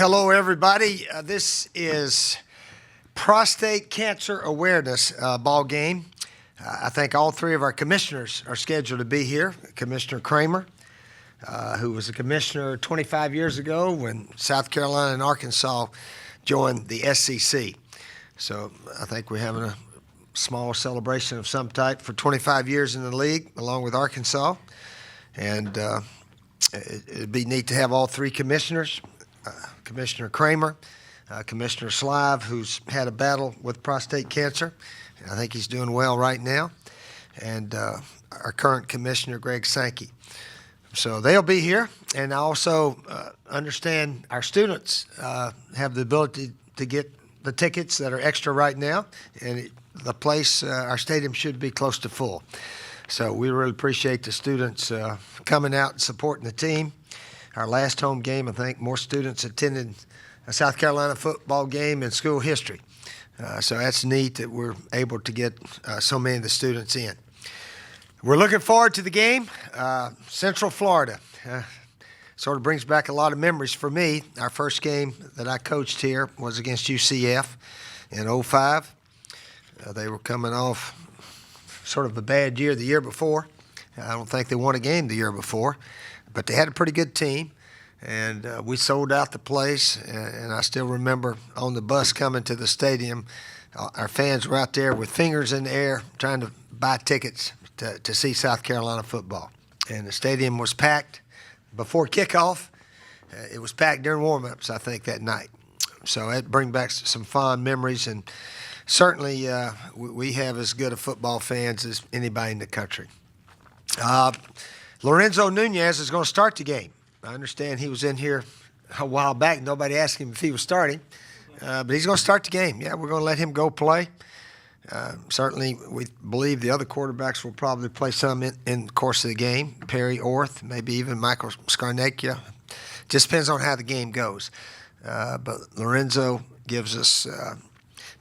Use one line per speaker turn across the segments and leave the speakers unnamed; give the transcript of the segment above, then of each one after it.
Hello, everybody. This is Prostate Cancer Awareness ball game. I think all three of our commissioners are scheduled to be here. Commissioner Kramer, who was a commissioner 25 years ago when South Carolina and Arkansas joined the SEC. So I think we're having a small celebration of some type for 25 years in the league, along with Arkansas. And it'd be neat to have all three commissioners. Commissioner Kramer, Commissioner Slive, who's had a battle with prostate cancer. I think he's doing well right now. And our current commissioner, Greg Sankey. So they'll be here. And I also understand our students have the ability to get the tickets that are extra right now. And the place, our stadium should be close to full. So we really appreciate the students coming out and supporting the team. Our last home game, I think more students attended a South Carolina football game in school history. So that's neat that we're able to get so many of the students in. We're looking forward to the game. Central Florida sort of brings back a lot of memories for me. Our first game that I coached here was against UCF in 2005. They were coming off sort of a bad year the year before. I don't think they won a game the year before. But they had a pretty good team, and we sold out the place. And I still remember on the bus coming to the stadium, our fans were out there with fingers in the air trying to buy tickets to see South Carolina football. And the stadium was packed before kickoff. It was packed during warm-ups, I think, that night. So it brings back some fond memories, and certainly we have as good a football fans as anybody in the country. Lorenzo Nunez is going to start the game. I understand he was in here a while back. Nobody asked him if he was starting, but he's going to start the game. Yeah, we're going to let him go play. Certainly, we believe the other quarterbacks will probably play some in the course of the game. Perry Orth, maybe even Michael Scarnecchia. Just depends on how the game goes. But Lorenzo gives us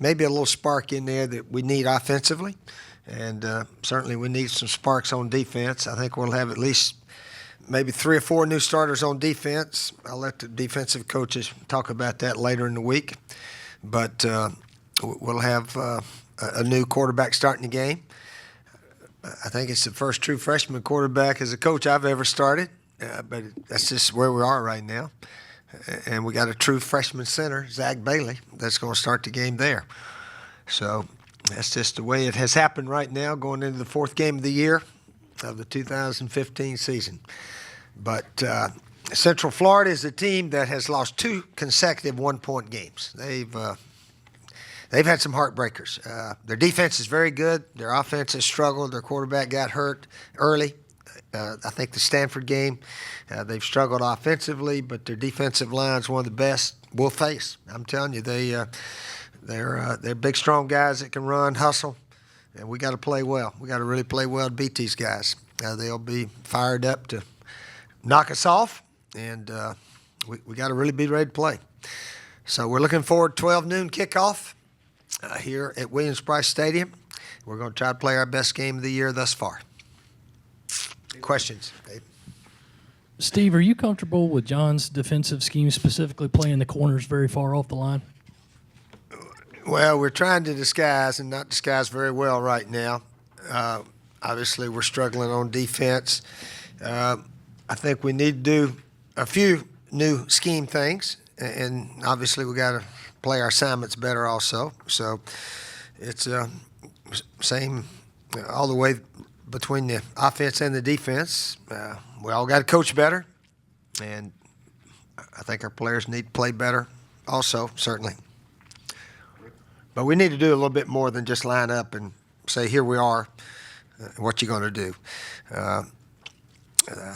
maybe a little spark in there that we need offensively. And certainly we need some sparks on defense. I think we'll have at least maybe 3 or 4 new starters on defense. I'll let the defensive coaches talk about that later in the week. But we'll have a new quarterback starting the game. I think it's the first true freshman quarterback as a coach I've ever started. But that's just where we are right now. And we got a true freshman center, Zach Bailey, that's going to start the game there. So that's just the way it has happened right now, going into the 4th game of the year of the 2015 season. But Central Florida is a team that has lost 2 consecutive one-point games. They've had some heartbreakers. Their defense is very good. Their offense has struggled. Their quarterback got hurt early. I think the Stanford game, they've struggled offensively, but their defensive line is one of the best we'll face. I'm telling you, they're big, strong guys that can run, hustle, and we got to play well. We got to really play well to beat these guys. They'll be fired up to knock us off, and we got to really be ready to play. So we're looking forward to 12 noon kickoff here at Williams-Brice Stadium. We're going to try to play our best game of the year thus far. Questions, Dave?
Steve, are you comfortable with John's defensive scheme, specifically playing the corners very far off the line?
Well, we're trying to disguise and not disguise very well right now. Obviously, we're struggling on defense. I think we need to do a few new scheme things, and obviously we got to play our assignments better also. So it's same all the way between the offense and the defense. We all got to coach better, and I think our players need to play better also, certainly. But we need to do a little bit more than just line up and say, here we are, what you going to do. I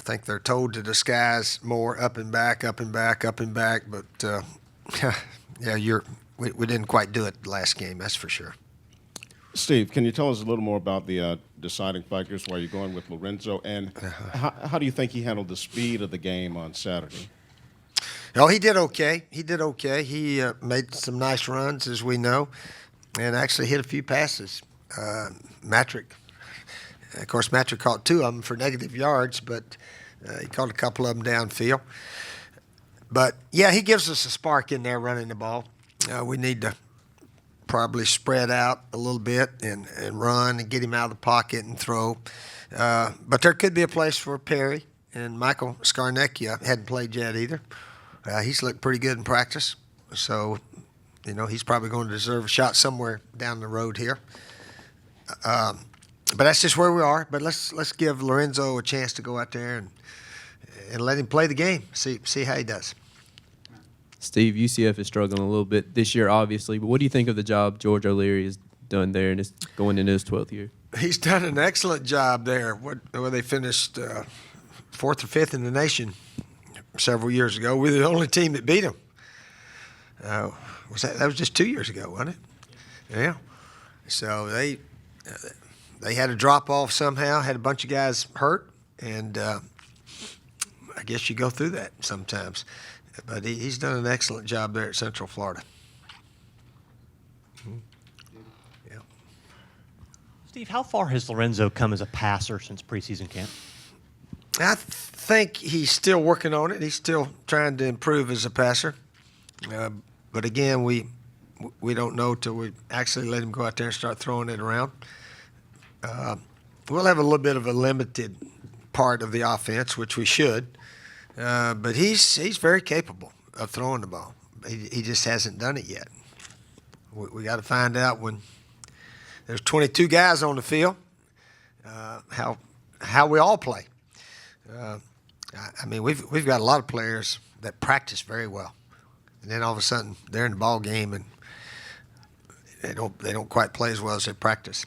think they're told to disguise more up and back, up and back, up and back. But, yeah, we didn't quite do it last game, that's for sure.
Steve, can you tell us a little more about the deciding factors why you're going with Lorenzo? And how do you think he handled the speed of the game on Saturday?
Oh, he did okay. He made some nice runs, as we know, and actually hit a few passes. Matrick, of course, Matrick caught 2 of them for negative yards, but he caught a couple of them downfield. But, yeah, he gives us a spark in there running the ball. We need to probably spread out a little bit and run and get him out of the pocket and throw. But there could be a place for Perry. And Michael Scarnecchia hadn't played yet either. He's looked pretty good in practice. So, he's probably going to deserve a shot somewhere down the road here. But that's just where we are. But let's give Lorenzo a chance to go out there and let him play the game, see how he does.
Steve, UCF is struggling a little bit this year, obviously. But what do you think of the job George O'Leary has done there and is going into his 12th year?
He's done an excellent job there. Where they finished fourth or fifth in the nation several years ago. We're the only team that beat them. That was just 2 years ago, wasn't it? Yeah. So they had a drop off somehow. Had a bunch of guys hurt, and I guess you go through that sometimes. But he's done an excellent job there at Central Florida. Yeah.
Steve, how far has Lorenzo come as a passer since preseason camp?
I think he's still working on it. He's still trying to improve as a passer. But again, we don't know till we actually let him go out there and start throwing it around. We'll have a little bit of a limited part of the offense, which we should. But he's very capable of throwing the ball. He just hasn't done it yet. We got to find out when there's 22 guys on the field how we all play. I mean, we've got a lot of players that practice very well, and then all of a sudden they're in the ball game and they don't quite play as well as they practice.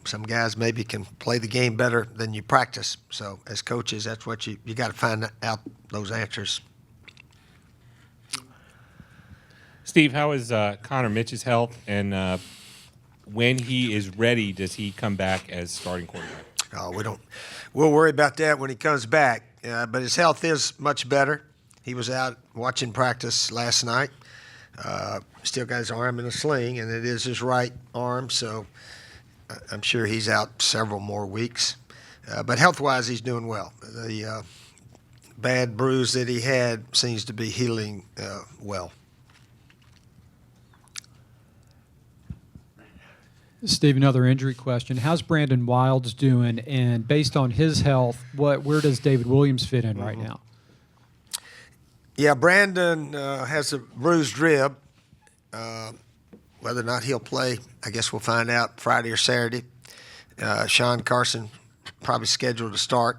Some guys maybe can play the game better than you practice. So as coaches, that's what you got to find out those answers.
Steve, how is Connor Mitch's health, and when he is ready, does he come back as starting quarterback?
Oh, we'll worry about that when he comes back. But his health is much better. He was out watching practice last night. Still got his arm in a sling, and it is his right arm, so I'm sure he's out several more weeks. But health-wise, he's doing well. The bad bruise that he had seems to be healing well.
Steve, another injury question. How's Brandon Wilds doing? And based on his health, where does David Williams fit in right now?
Yeah, Brandon has a bruised rib. Whether or not he'll play, I guess we'll find out Friday or Saturday. Sean Carson probably scheduled to start.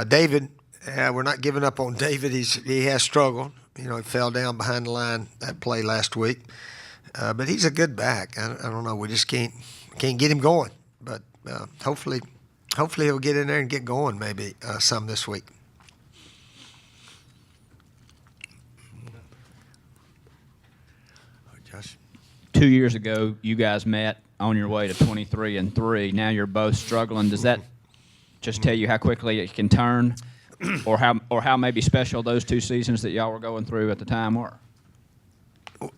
David, we're not giving up on David. He has struggled. He fell down behind the line that play last week. But he's a good back. I don't know. We just can't get him going. But hopefully he'll get in there and get going maybe some this week. Josh?
2 years ago, you guys met on your way to 23-3. Now you're both struggling. Does that just tell you how quickly it can turn, or how maybe special those 2 seasons that y'all were going through at the time were?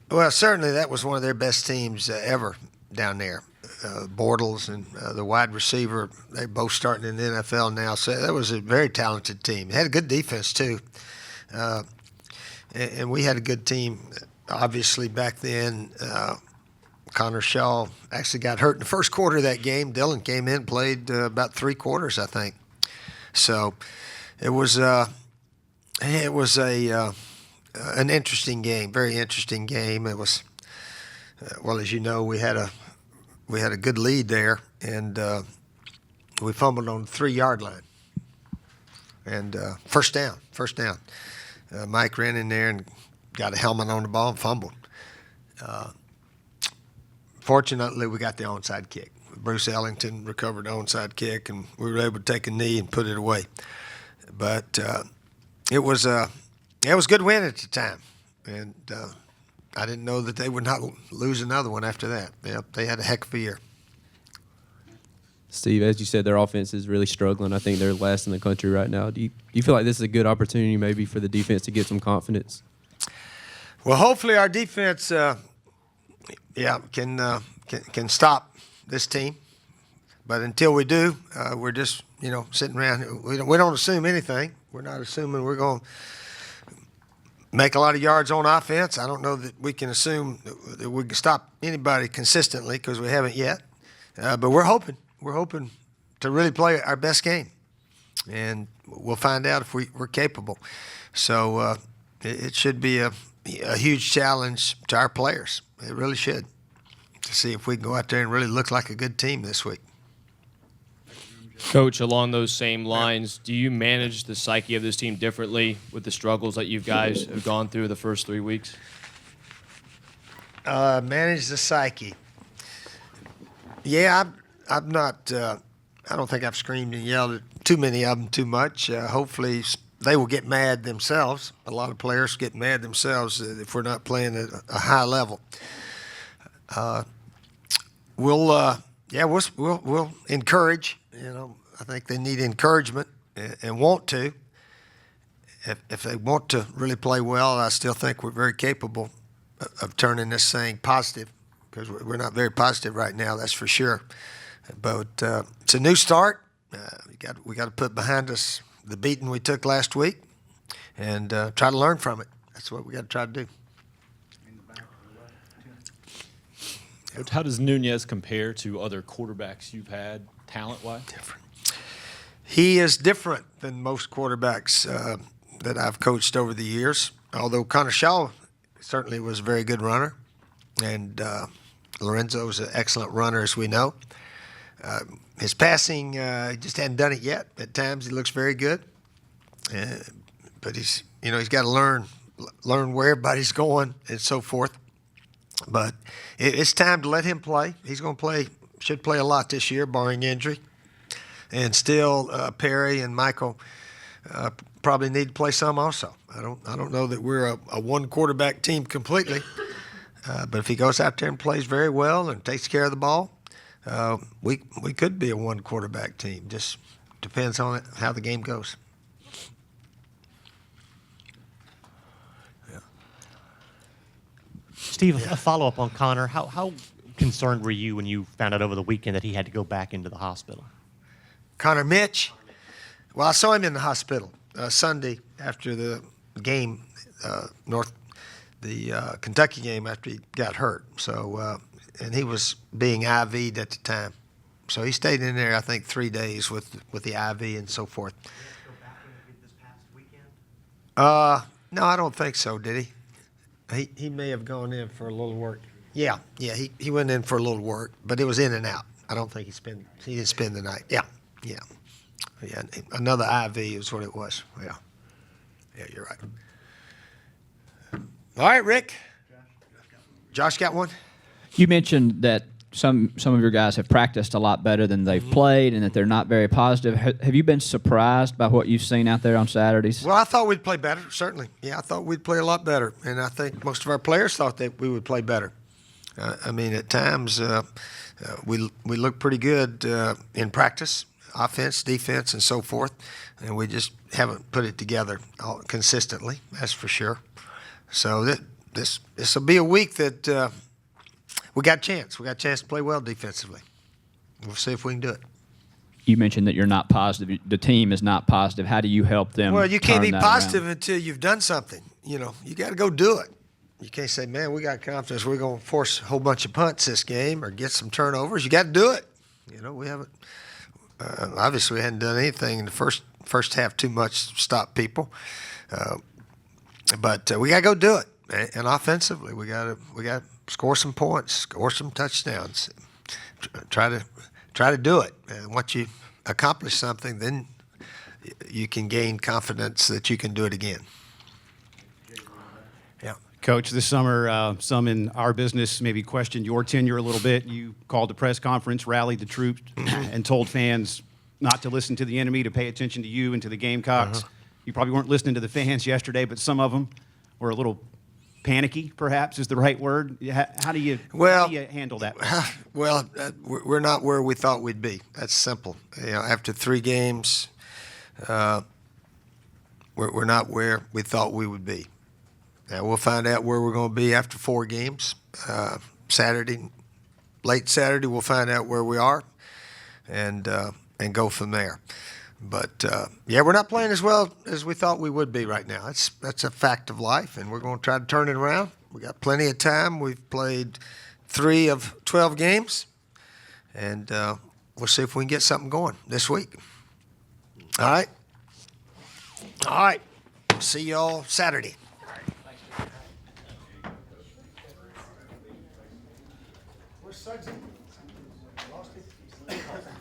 Well, certainly that was one of their best teams ever down there. Bortles and the wide receiver, they're both starting in the NFL now. So that was a very talented team. They had a good defense, too. And we had a good team, obviously, back then. Connor Shaw actually got hurt in the first quarter of that game. Dillon came in, played about 3 quarters, I think. So it was an interesting game, very interesting game. It was, well, as you know, we had a good lead there, and we fumbled on the 3-yard line. And first down. Mike ran in there and got a helmet on the ball and fumbled. Fortunately, we got the onside kick. Bruce Ellington recovered the onside kick, and we were able to take a knee and put it away. But it was a good win at the time, and I didn't know that they would not lose another one after that. They had a heck of a year.
Steve, as you said, their offense is really struggling. I think they're last in the country right now. Do you feel like this is a good opportunity maybe for the defense to get some confidence?
Well, hopefully our defense can stop this team. But until we do, we're just, sitting around. We don't assume anything. We're not assuming we're going to make a lot of yards on offense. I don't know that we can assume that we can stop anybody consistently because we haven't yet. But we're hoping. We're hoping to really play our best game. And we'll find out if we're capable. So it should be a huge challenge to our players. It really should, to see if we can go out there and really look like a good team this week.
Coach, along those same lines, do you manage the psyche of this team differently with the struggles that you guys have gone through the first 3 weeks?
Manage the psyche. Yeah, I'm not. I don't think I've screamed and yelled at too many of them too much. Hopefully, they will get mad themselves. A lot of players get mad themselves if we're not playing at a high level. We'll encourage. I think they need encouragement and want to. If they want to really play well, I still think we're very capable of turning this thing positive, because we're not very positive right now, that's for sure. But it's a new start. We got to put behind us the beating we took last week and try to learn from it. That's what we got to try to do.
Coach, how does Nunez compare to other quarterbacks you've had, talent-wise?
Different. He is different than most quarterbacks that I've coached over the years, although Connor Shaw certainly was a very good runner, and Lorenzo is an excellent runner, as we know. His passing, he just hadn't done it yet. At times, he looks very good, but he's got to learn where everybody's going and so forth. But it's time to let him play. He's going to play, should play a lot this year, barring injury. And still, Perry and Michael probably need to play some also. I don't know that we're a one quarterback team completely, but if he goes out there and plays very well and takes care of the ball, we could be a one quarterback team. Just depends on how the game goes.
Steve, a follow-up on Connor. How concerned were you when you found out over the weekend that he had to go back into the hospital?
Connor Mitch. Well, I saw him in the hospital Sunday after the game, Kentucky game, after he got hurt. So, and he was being IV'd at the time. So he stayed in there, I think, 3 days with the IV and so forth.
Did he go back in this past weekend?
No, I don't think so. Did he? He may have gone in for a little work. Yeah, he went in for a little work, but it was in and out. I don't think he didn't spend the night. Yeah. Another IV is what it was. Yeah, you're right. All right, Rick. Josh got one.
You mentioned that some of your guys have practiced a lot better than they've played, and that they're not very positive. Have you been surprised by what you've seen out there on Saturdays?
Well, I thought we'd play better, certainly. Yeah, I thought we'd play a lot better, and I think most of our players thought that we would play better. At times we look pretty good in practice, offense, defense, and so forth, and we just haven't put it together consistently, that's for sure. So this will be a week that we got a chance. We got a chance to play well defensively. We'll see if we can do it.
You mentioned that you're not positive. The team is not positive. How do you help them?
Well, you can't
turn
be
that
positive
around?
until you've done something. You got to go do it. You can't say, man, we got confidence we're going to force a whole bunch of punts this game or get some turnovers. You got to do it. We haven't obviously we hadn't done anything in the first half too much to stop people. But we got to go do it. And offensively, we got to score some points, score some touchdowns. Try to do it. And once you accomplish something, then you can gain confidence that you can do it again. Yeah.
Coach, this summer, some in our business maybe questioned your tenure a little bit. You called a press conference, rallied the troops, and told fans not to listen to the enemy, to pay attention to you and to the Gamecocks. You probably weren't listening to the fans yesterday, but some of them were a little panicky, perhaps, is the right word. How do you handle that?
Well, we're not where we thought we'd be. That's simple. After 3 games, we're not where we thought we would be. Now, we'll find out where we're going to be after 4 games. Late Saturday, we'll find out where we are and go from there. But yeah, we're not playing as well as we thought we would be right now. That's a fact of life, and we're going to try to turn it around. We got plenty of time. We've played 3 of 12 games, and we'll see if we can get something going this week. All right. All right. See y'all Saturday. Where's Suggsy? Lost him?